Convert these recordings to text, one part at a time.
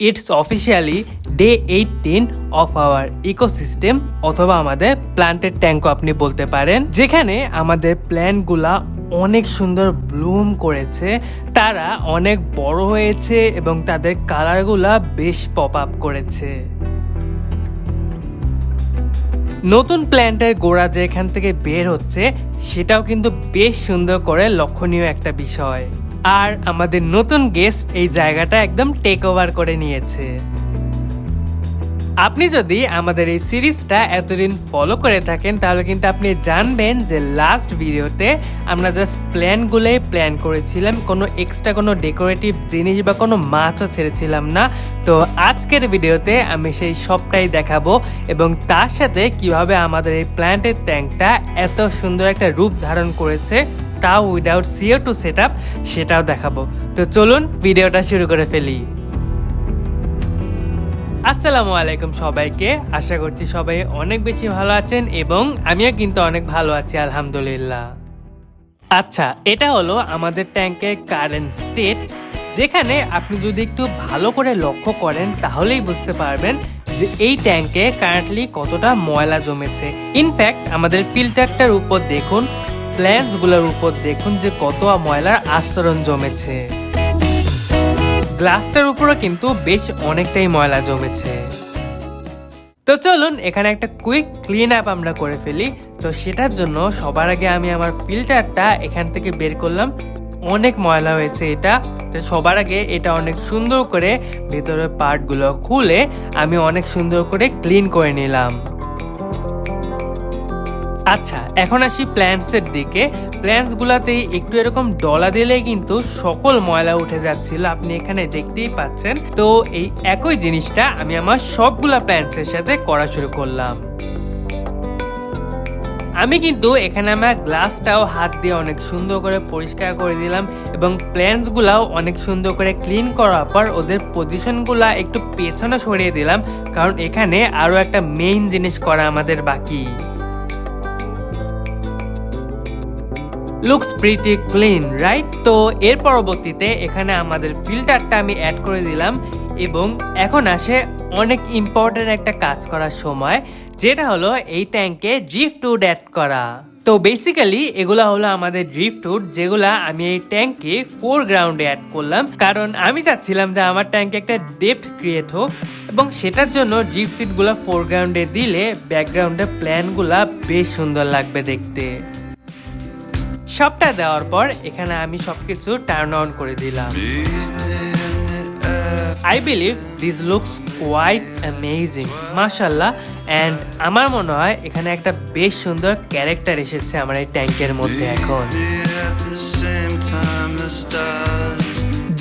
It's officially day 18 of our ecosystem অথবা আমাদের প্ল্যান্টের ট্যাঙ্কও আপনি বলতে পারেন, যেখানে আমাদের প্ল্যান্টগুলা অনেক সুন্দর ব্লুম করেছে, তারা অনেক বড় হয়েছে এবং তাদের কালারগুলা বেশ পপ আপ করেছে। নতুন প্ল্যান্টের গোড়া যে এখান থেকে বের হচ্ছে সেটাও কিন্তু বেশ সুন্দর করে লক্ষণীয় একটা বিষয়। আর আমাদের নতুন গেস্ট এই জায়গাটা একদম টেক ওভার করে নিয়েছে। আপনি যদি আমাদের এই সিরিজটা এতদিন ফলো করে থাকেন তাহলে কিন্তু আপনি জানবেন যে লাস্ট ভিডিওতে আমরা জাস্ট প্ল্যানগুলোই প্ল্যান করেছিলাম, কোনো এক্সট্রা কোনো ডেকোরেটিভ জিনিস বা কোনো মাছও ছেড়েছিলাম না। তো আজকের ভিডিওতে আমি সেই সবটাই দেখাবো এবং তার সাথে কিভাবে আমাদের এই প্ল্যান্টের ট্যাঙ্কটা এত সুন্দর একটা রূপ ধারণ করেছে, তাও উইদাউট CO2 সেটআপ, সেটাও দেখাবো। তো চলুন ভিডিওটা শুরু করে ফেলি। আসসালামু আলাইকুম সবাইকে, আশা করছি সবাই অনেক বেশি ভালো আছেন এবং আমিও কিন্তু অনেক ভালো আছি আলহামদুলিল্লাহ। আচ্ছা, এটা হলো আমাদের ট্যাঙ্কের কারেন্ট স্টেট, যেখানে আপনি যদি একটু ভালো করে লক্ষ্য করেন তাহলেই বুঝতে পারবেন যে এই ট্যাঙ্কে কারেন্টলি কতটা ময়লা জমেছে। ইনফ্যাক্ট আমাদের ফিল্টারটার উপর দেখুন, প্ল্যান্টসগুলোর উপর দেখুন যে কত ময়লার আস্তরণ জমেছে। গ্লাসটার উপরও কিন্তু বেশ অনেকটাই ময়লা জমেছে। তো চলুন এখানে একটা কুইক ক্লিন আপ আমরা করে ফেলি। তো সেটার জন্য সবার আগে আমি আমার ফিল্টারটা এখান থেকে বের করলাম। অনেক ময়লা হয়েছে এটা, তো সবার আগে এটা অনেক সুন্দর করে ভেতরের পার্টগুলো খুলে আমি অনেক সুন্দর করে ক্লিন করে নিলাম। আচ্ছা, এখন আসি প্ল্যান্টসের দিকে। প্ল্যান্টসগুলোতেই একটু এরকম ডলা দিলে কিন্তু সকল ময়লা উঠে যাচ্ছিল, আপনি এখানে দেখতেই পাচ্ছেন। তো এই একই জিনিসটা আমি আমার সবগুলা প্ল্যান্টসের সাথে করা শুরু করলাম। আমি কিন্তু এখানে আমার গ্লাসটাও হাত দিয়ে অনেক সুন্দর করে পরিষ্কার করে দিলাম এবং প্ল্যান্টসগুলাও অনেক সুন্দর করে ক্লিন করার পর ওদের পজিশনগুলা একটু পেছনে সরিয়ে দিলাম, কারণ এখানে আরও একটা মেইন জিনিস করা আমাদের বাকি। Looks pretty clean, right? তো এর পরবর্তীতে এখানে আমাদের ফিল্টারটা আমি অ্যাড করে দিলাম এবং এখন আসে অনেক ইম্পর্টেন্ট একটা কাজ করার সময়, যেটা হলো এই ট্যাঙ্কে ড্রিফটউড অ্যাড করা। তো বেসিক্যালি এগুলা হলো আমাদের ড্রিফটউড, যেগুলা আমি এই ট্যাঙ্কে ফোরগ্রাউন্ডে অ্যাড করলাম, কারণ আমি চাচ্ছিলাম যে আমার ট্যাঙ্কে একটা ডেপথ ক্রিয়েট হোক এবং সেটার জন্য ড্রিফটউডগুলো ফোরগ্রাউন্ডে দিলে ব্যাকগ্রাউন্ডে প্ল্যানগুলা বেশ সুন্দর লাগবে দেখতে। সবটা দেওয়ার পর এখানে আমি সবকিছু টার্ন অন করে দিলাম। I believe this looks quite amazing, মাশাআল্লাহ। অ্যান্ড আমার মনে হয় এখানে একটা বেশ সুন্দর ক্যারেক্টার এসেছে আমার এই ট্যাঙ্কের মধ্যে এখন।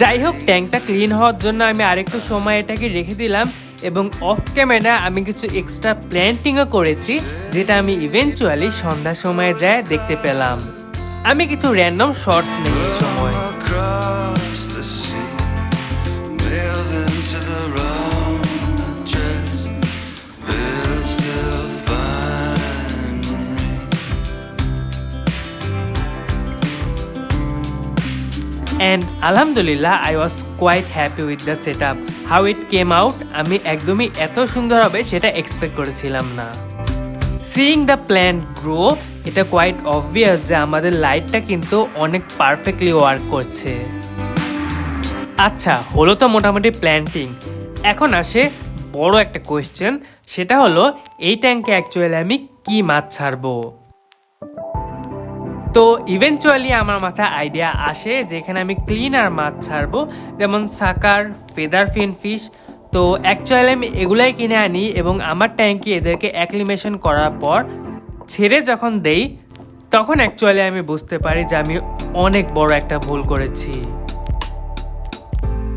যাই হোক, ট্যাঙ্কটা ক্লিন হওয়ার জন্য আমি আরেকটু সময় এটাকে রেখে দিলাম এবং অফ ক্যামেরা আমি কিছু এক্সট্রা প্ল্যান্টিংও করেছি, যেটা আমি ইভেনচুয়ালি সন্ধ্যার সময় যায় দেখতে পেলাম। আমি কিছু র্যান্ডম শর্টস নেই এই সময়। And alhamdulillah, I was quite happy with the setup. How it came out, আমি একদমই এত সুন্দর হবে সেটা এক্সপেক্ট করেছিলাম না। Seeing the plant grow, এটা কোয়াইট অবভিয়াস যে আমাদের লাইটটা কিন্তু অনেক পারফেক্টলি ওয়ার্ক করছে। আচ্ছা, হলো তো মোটামুটি প্ল্যান্টিং। এখন আসে বড় একটা কোয়েশ্চেন, সেটা হলো এই ট্যাঙ্কে অ্যাকচুয়ালি আমি কি মাছ ছাড়বো। তো ইভেনচুয়ালি আমার মাথায় আইডিয়া আসে যে এখানে আমি ক্লিনার মাছ ছাড়বো, যেমন সাকার, ফেদার ফিন ফিশ। তো অ্যাকচুয়ালি আমি এগুলাই কিনে আনি এবং আমার ট্যাঙ্কে এদেরকে অ্যাক্লিমেশন করার পর ছেড়ে যখন দেই, তখন অ্যাকচুয়ালি আমি বুঝতে পারি যে আমি অনেক বড় একটা ভুল করেছি।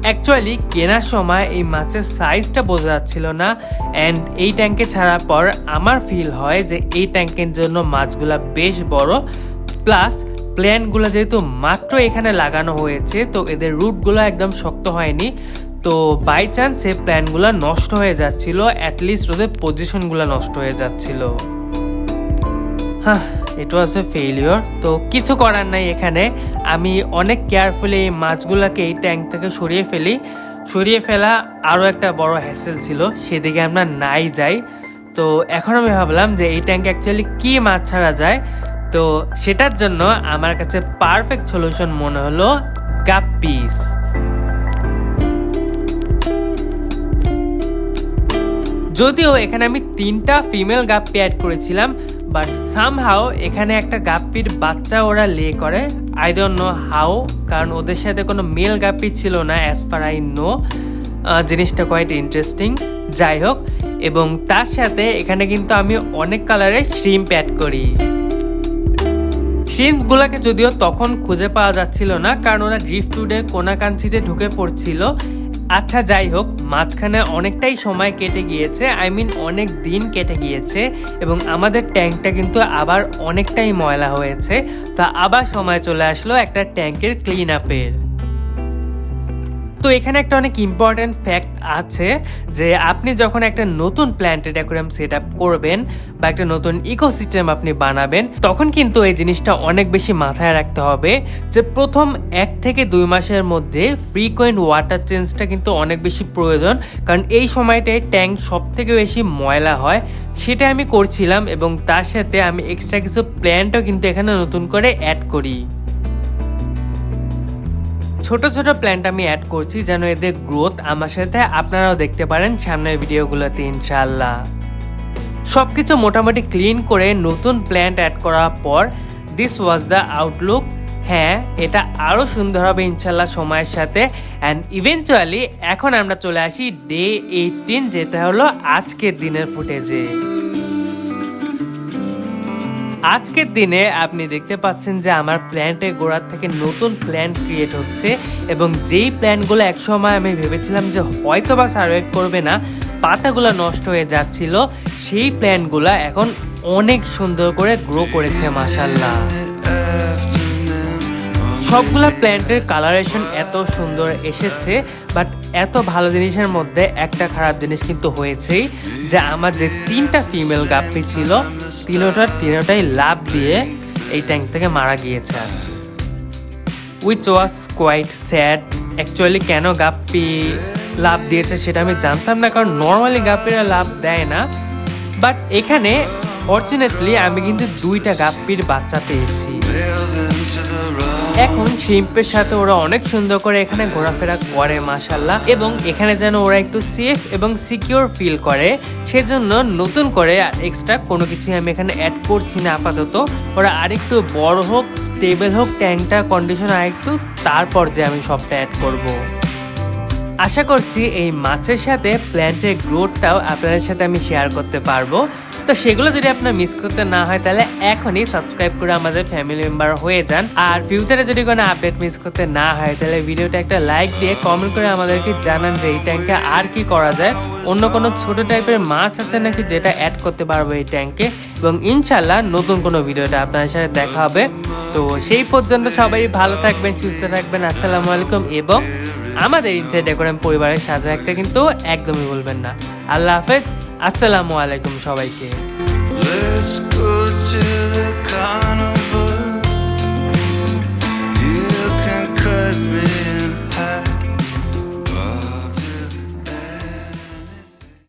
অ্যাকচুয়ালি কেনার সময় এই মাছের সাইজটা বোঝা যাচ্ছিল না, অ্যান্ড এই ট্যাঙ্কে ছাড়ার পর আমার ফিল হয় যে এই ট্যাঙ্কের জন্য মাছগুলা বেশ বড়, প্লাস প্ল্যান্টগুলো যেহেতু মাত্র এখানে লাগানো হয়েছে তো এদের রুটগুলো একদম শক্ত হয়নি। তো বাই চান্স এই প্ল্যান্টগুলো নষ্ট হয়ে যাচ্ছিল, অ্যাটলিস্ট ওদের পজিশনগুলো নষ্ট হয়ে যাচ্ছিল। হ্যাঁ, ইট ওয়াজ এ ফেইলিওর। তো কিছু করার নাই, এখানে আমি অনেক কেয়ারফুলি এই মাছগুলোকে এই ট্যাঙ্ক থেকে সরিয়ে ফেলি। সরিয়ে ফেলা আরও একটা বড় হ্যাসেল ছিল, সেদিকে আমরা নাই যাই। তো এখন আমি ভাবলাম যে এই ট্যাঙ্কে অ্যাকচুয়ালি কী মাছ ছাড়া যায়, তো সেটার জন্য আমার কাছে পারফেক্ট সলিউশন মনে হলো গাপ্পিস। যদিও এখানে আমি 3টা ফিমেল গাপ্পি অ্যাড করেছিলাম, বাট সামহাও এখানে একটা গাপ্পির বাচ্চা ওরা লে করে। আই ডোন্ট নো হাউ, কারণ ওদের সাথে কোনো মেল গাপ্পি ছিল না অ্যাজ ফার আই নো। জিনিসটা কোয়াইট ইন্টারেস্টিং। যাই হোক, এবং তার সাথে এখানে কিন্তু আমি অনেক কালারের শ্রিম্প অ্যাড করি। শ্রিম্পগুলোকে যদিও তখন খুঁজে পাওয়া যাচ্ছিল না, কারণ ওরা ড্রিফটউডের কোনাকাঞ্চিতে ঢুকে পড়ছিল। আচ্ছা যাই হোক, মাঝখানে অনেকটাই সময় কেটে গিয়েছে, আই মিন অনেক দিন কেটে গিয়েছে, এবং আমাদের ট্যাঙ্কটা কিন্তু আবার অনেকটাই ময়লা হয়েছে। তা আবার সময় চলে আসলো একটা ট্যাঙ্কের ক্লিন আপের। তো এখানে একটা অনেক ইম্পর্টেন্ট ফ্যাক্ট আছে যে আপনি যখন একটা নতুন প্ল্যান্টেড অ্যাকোয়ারিয়াম সেট আপ করবেন বা একটা নতুন ইকোসিস্টেম আপনি বানাবেন, তখন কিন্তু এই জিনিসটা অনেক বেশি মাথায় রাখতে হবে যে প্রথম 1 থেকে 2 মাসের মধ্যে ফ্রিকোয়েন্ট ওয়াটার চেঞ্জটা কিন্তু অনেক বেশি প্রয়োজন, কারণ এই সময়টায় ট্যাঙ্ক সব থেকে বেশি ময়লা হয়। সেটা আমি করছিলাম, এবং তার সাথে আমি এক্সট্রা কিছু প্ল্যান্টও কিন্তু এখানে নতুন করে অ্যাড করি। ছোট ছোট প্ল্যান্ট আমি অ্যাড করছি যেন এদের গ্রোথ আমার সাথে আপনারাও দেখতে পারেন সামনের ভিডিওগুলোতে ইনশাআল্লাহ। সবকিছু মোটামুটি ক্লিন করে নতুন প্ল্যান্ট অ্যাড করার পর দিস ওয়াজ দ্য আউটলুক। হ্যাঁ, এটা আরও সুন্দর হবে ইনশাল্লাহ সময়ের সাথে। অ্যান্ড ইভেনচুয়ালি এখন আমরা চলে আসি ডে 18, যেটা হলো আজকের দিনের ফুটেজে। আজকের দিনে আপনি দেখতে পাচ্ছেন যে আমার প্ল্যান্টের গোড়ার থেকে নতুন প্ল্যান্ট ক্রিয়েট হচ্ছে, এবং যেই প্ল্যান্টগুলো একসময় আমি ভেবেছিলাম যে হয়তো বা সার্ভাইভ করবে না, পাতাগুলো নষ্ট হয়ে যাচ্ছিল, সেই প্ল্যান্টগুলো এখন অনেক সুন্দর করে গ্রো করেছে মাশাআল্লাহ। সবগুলা প্ল্যান্টের কালারেশন এত সুন্দর এসেছে, বাট এত ভালো জিনিসের মধ্যে একটা খারাপ জিনিস কিন্তু হয়েছেই, যে আমার যে 3টা ফিমেল গাপ্পি ছিল তিনোটাই লাভ দিয়ে এই ট্যাঙ্ক থেকে মারা গিয়েছে আর কি, which was quite sad. Actually কেন গাপ্পি লাভ দিয়েছে সেটা আমি জানতাম না, কারণ নর্মালি গাপ্পিরা লাভ দেয় না, বাট এখানে ফরচুনেটলি আমি কিন্তু 2টা গাপ্পির বাচ্চা পেয়েছি। এখন শ্রিম্পের সাথে ওরা অনেক সুন্দর করে এখানে ঘোরাফেরা করে মাশাআল্লাহ, এবং এখানে যেন ওরা একটু সেফ এবং সিকিউর ফিল করে, সেজন্য নতুন করে এক্সট্রা কোনো কিছু আমি এখানে অ্যাড করছি না আপাতত। ওরা আরেকটু বড় হোক, স্টেবল হোক ট্যাঙ্কটা কন্ডিশন আরেকটু, তারপর যে আমি সবটা অ্যাড করব। আশা করছি এই মাছের সাথে প্ল্যান্টের গ্রোথটাও আপনাদের সাথে আমি শেয়ার করতে পারবো। তো সেগুলো যদি আপনার মিস করতে না হয় তাহলে এখনই সাবস্ক্রাইব করে আমাদের ফ্যামিলি মেম্বার হয়ে যান। আর ফিউচারে যদি কোনো আপডেট মিস করতে না হয় তাহলে ভিডিওটা একটা লাইক দিয়ে কমেন্ট করে আমাদেরকে জানান যে এই ট্যাঙ্কে আর কি করা যায়, অন্য কোনো ছোট টাইপের মাছ আছে নাকি যেটা অ্যাড করতে পারবো এই ট্যাঙ্কে, এবং ইনশাল্লাহ নতুন কোনো ভিডিওটা আপনাদের সাথে দেখা হবে। তো সেই পর্যন্ত সবাই ভালো থাকবেন, সুস্থ থাকবেন। আসসালামু আলাইকুম, এবং আমাদের ইনসাইড অ্যাকোয়ারিয়াম পরিবারের সাথে থাকতে কিন্তু একদমই ভুলবেন না। আল্লাহ হাফেজ, আসসালামু আলাইকুম সবাইকে।